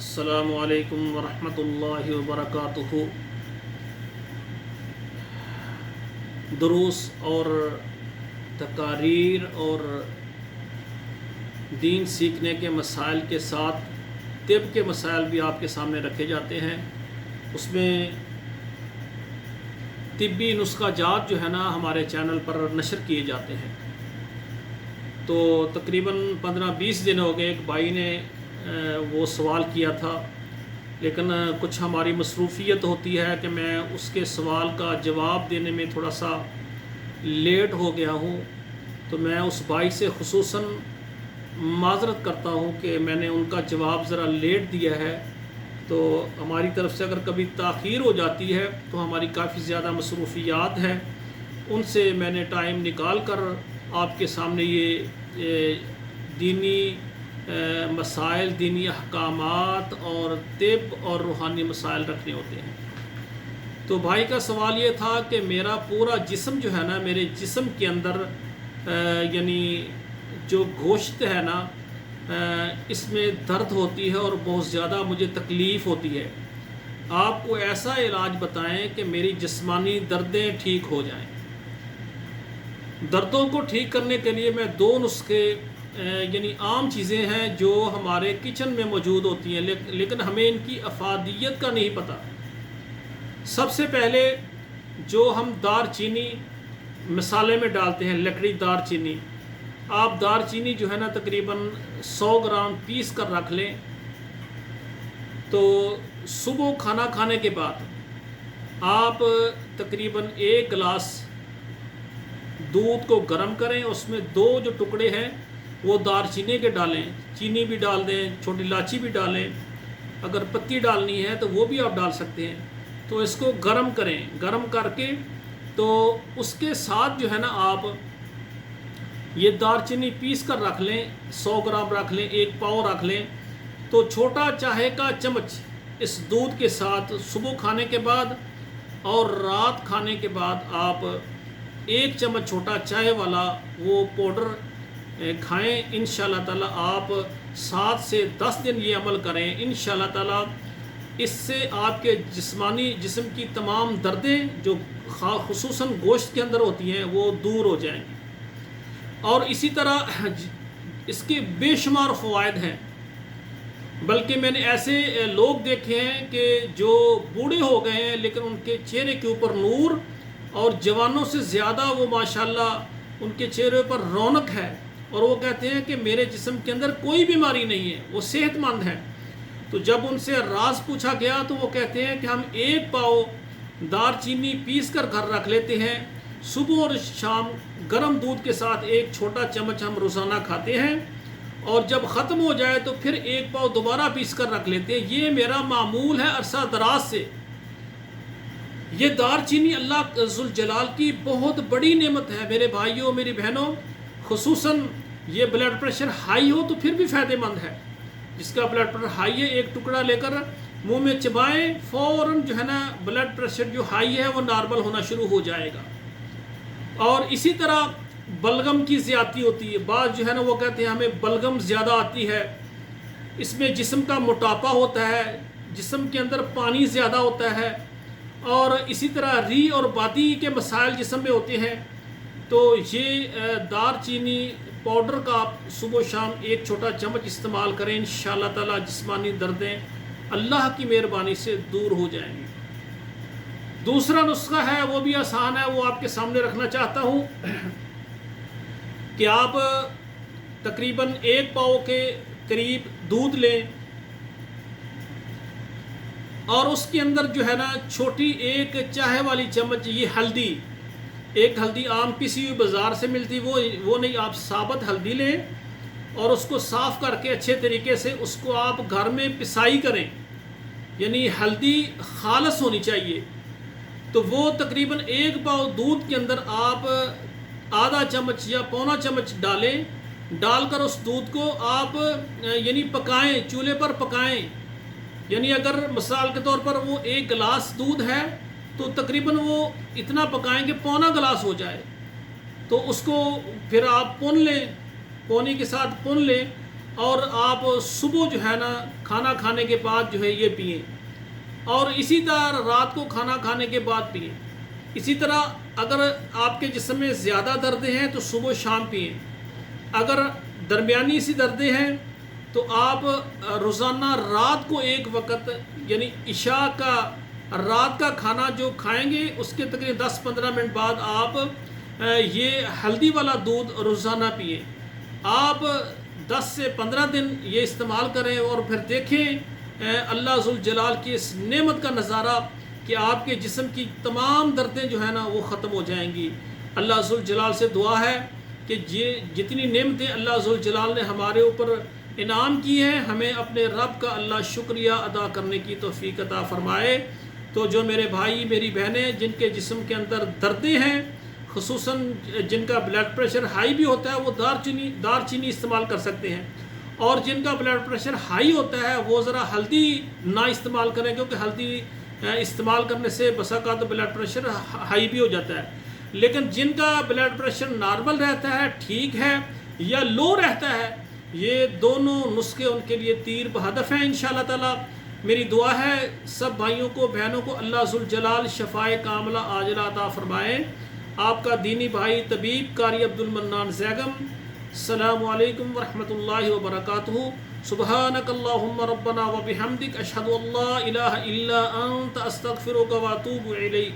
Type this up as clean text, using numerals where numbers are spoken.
السلام علیکم ورحمۃ اللہ وبرکاتہ۔ دروس اور تقاریر اور دین سیکھنے کے مسائل کے ساتھ طب کے مسائل بھی آپ کے سامنے رکھے جاتے ہیں۔ اس میں طبی نسخہ جات جو ہے نا ہمارے چینل پر نشر کیے جاتے ہیں۔ تو تقریباً 15-20 دن ہو گئے، ایک بھائی نے وہ سوال کیا تھا، لیکن کچھ ہماری مصروفیت ہوتی ہے کہ میں اس کے سوال کا جواب دینے میں تھوڑا سا لیٹ ہو گیا ہوں۔ تو میں اس بھائی سے خصوصاً معذرت کرتا ہوں کہ میں نے ان کا جواب ذرا لیٹ دیا ہے۔ تو ہماری طرف سے اگر کبھی تاخیر ہو جاتی ہے تو ہماری کافی زیادہ مصروفیات ہیں، ان سے میں نے ٹائم نکال کر آپ کے سامنے یہ دینی مسائل، دینی احکامات اور طب اور روحانی مسائل رکھنے ہوتے ہیں۔ تو بھائی کا سوال یہ تھا کہ میرا پورا جسم جو ہے نا، میرے جسم کے اندر یعنی جو گوشت ہے نا، اس میں درد ہوتی ہے اور بہت زیادہ مجھے تکلیف ہوتی ہے۔ آپ کو ایسا علاج بتائیں کہ میری جسمانی دردیں ٹھیک ہو جائیں۔ دردوں کو ٹھیک کرنے کے لیے میں 2 نسخے یعنی عام چیزیں ہیں جو ہمارے کچن میں موجود ہوتی ہیں، لیکن ہمیں ان کی افادیت کا نہیں پتہ۔ سب سے پہلے جو ہم دار چینی مسالے میں ڈالتے ہیں، لکڑی دار چینی، آپ دار چینی جو ہے نا تقریباً 100 گرام پیس کر رکھ لیں۔ تو صبح کھانا کھانے کے بعد آپ تقریباً 1 گلاس دودھ کو گرم کریں، اس میں 2 جو ٹکڑے ہیں وہ دار چینی کے ڈالیں، چینی بھی ڈال دیں، چھوٹی الائچی بھی ڈالیں، اگر پتی ڈالنی ہے تو وہ بھی آپ ڈال سکتے ہیں۔ تو اس کو گرم کریں، گرم کر کے تو اس کے ساتھ جو ہے نا آپ یہ دار چینی پیس کر رکھ لیں، 100 گرام رکھ لیں، 1 پاؤ رکھ لیں۔ تو چھوٹا چائے کا چمچ اس دودھ کے ساتھ صبح کھانے کے بعد اور رات کھانے کے بعد آپ 1 چمچ چھوٹا چائے والا وہ پاؤڈر کھائیں۔ انشاءاللہ تعالیٰ آپ 7 سے 10 دن یہ عمل کریں، انشاءاللہ تعالیٰ اس سے آپ کے جسم کی تمام دردیں جو خصوصاً گوشت کے اندر ہوتی ہیں وہ دور ہو جائیں گی۔ اور اسی طرح اس کے بے شمار فوائد ہیں، بلکہ میں نے ایسے لوگ دیکھے ہیں کہ جو بوڑھے ہو گئے ہیں لیکن ان کے چہرے کے اوپر نور، اور جوانوں سے زیادہ وہ ماشاءاللہ ان کے چہرے پر رونق ہے، اور وہ کہتے ہیں کہ میرے جسم کے اندر کوئی بیماری نہیں ہے، وہ صحت مند ہے۔ تو جب ان سے راز پوچھا گیا تو وہ کہتے ہیں کہ ہم 1 پاؤ دار چینی پیس کر گھر رکھ لیتے ہیں، صبح اور شام گرم دودھ کے ساتھ 1 چھوٹا چمچ ہم روزانہ کھاتے ہیں، اور جب ختم ہو جائے تو پھر 1 پاؤ دوبارہ پیس کر رکھ لیتے ہیں۔ یہ میرا معمول ہے عرصہ دراز سے۔ یہ دار چینی اللہ ذوالجلال کی بہت بڑی نعمت ہے میرے بھائیوں، میری بہنوں۔ خصوصاً یہ بلڈ پریشر ہائی ہو تو پھر بھی فائدہ مند ہے۔ جس کا بلڈ پریشر ہائی ہے 1 ٹکڑا لے کر منہ میں چبائیں، فوراً جو ہے نا بلڈ پریشر جو ہائی ہے وہ نارمل ہونا شروع ہو جائے گا۔ اور اسی طرح بلغم کی زیادتی ہوتی ہے، بعض جو ہے نا وہ کہتے ہیں ہمیں بلغم زیادہ آتی ہے، اس میں جسم کا موٹاپا ہوتا ہے، جسم کے اندر پانی زیادہ ہوتا ہے، اور اسی طرح ری اور بادی کے مسائل جسم میں ہوتے ہیں۔ تو یہ دار چینی پاؤڈر کا آپ صبح و شام 1 چھوٹا چمچ استعمال کریں، انشاءاللہ تعالیٰ جسمانی دردیں اللہ کی مہربانی سے دور ہو جائیں گی۔ دوسرا نسخہ ہے، وہ بھی آسان ہے، وہ آپ کے سامنے رکھنا چاہتا ہوں کہ آپ تقریباً 1 پاؤ کے قریب دودھ لیں، اور اس کے اندر جو ہے نا چھوٹی 1 چائے والی چمچ یہ ہلدی، 1 ہلدی عام پیسی ہوئی بازار سے ملتی وہ نہیں، آپ ثابت ہلدی لیں اور اس کو صاف کر کے اچھے طریقے سے اس کو آپ گھر میں پسائی کریں، یعنی ہلدی خالص ہونی چاہیے۔ تو وہ تقریباً 1 پاؤ دودھ کے اندر آپ آدھا چمچ یا پونا چمچ ڈالیں، ڈال کر اس دودھ کو آپ یعنی پکائیں، چولہے پر پکائیں۔ یعنی اگر مثال کے طور پر وہ 1 گلاس دودھ ہے تو تقریباً وہ اتنا پکائیں کہ پونا گلاس ہو جائے۔ تو اس کو پھر آپ پون لیں، پونی کے ساتھ پون لیں، اور آپ صبح جو ہے نا کھانا کھانے کے بعد جو ہے یہ پئیں، اور اسی طرح رات کو کھانا کھانے کے بعد پئیں۔ اسی طرح اگر آپ کے جسم میں زیادہ دردیں ہیں تو صبح شام پئیں، اگر درمیانی سی دردیں ہیں تو آپ روزانہ رات کو ایک وقت یعنی عشاء کا رات کا کھانا جو کھائیں گے اس کے تقریباً 10-15 منٹ بعد آپ یہ ہلدی والا دودھ روزانہ پئیں۔ آپ 10 سے 15 دن یہ استعمال کریں اور پھر دیکھیں اللہ ذوالجلال کی اس نعمت کا نظارہ کہ آپ کے جسم کی تمام دردیں جو ہیں نا وہ ختم ہو جائیں گی۔ اللہ ذوالجلال سے دعا ہے کہ یہ جتنی نعمتیں اللہ ذوالجلال نے ہمارے اوپر انعام کی ہیں ہمیں اپنے رب کا اللہ شکریہ ادا کرنے کی توفیق عطا فرمائے۔ تو جو میرے بھائی میری بہنیں جن کے جسم کے اندر دردیں ہیں، خصوصاً جن کا بلڈ پریشر ہائی بھی ہوتا ہے، وہ دار چینی استعمال کر سکتے ہیں، اور جن کا بلڈ پریشر ہائی ہوتا ہے وہ ذرا ہلدی نہ استعمال کریں، کیونکہ ہلدی استعمال کرنے سے بسا کا تو بلڈ پریشر ہائی بھی ہو جاتا ہے۔ لیکن جن کا بلڈ پریشر نارمل رہتا ہے، ٹھیک ہے، یا لو رہتا ہے، یہ دونوں نسخے ان کے لیے تیر بہدف ہیں انشاءاللہ تعالی۔ میری دعا ہے سب بھائیوں کو بہنوں کو اللہ ذوالجلال شفائے کاملہ عاجلہ عطا فرمائے۔ آپ کا دینی بھائی طبیب قاری عبد المنان زیگم۔ السلام علیکم ورحمۃ اللہ وبرکاتہ۔ سبحانک اللہم ربنا وبحمدک، اشہد ان لا الہ الا انت، استغفرک واتوب الیک۔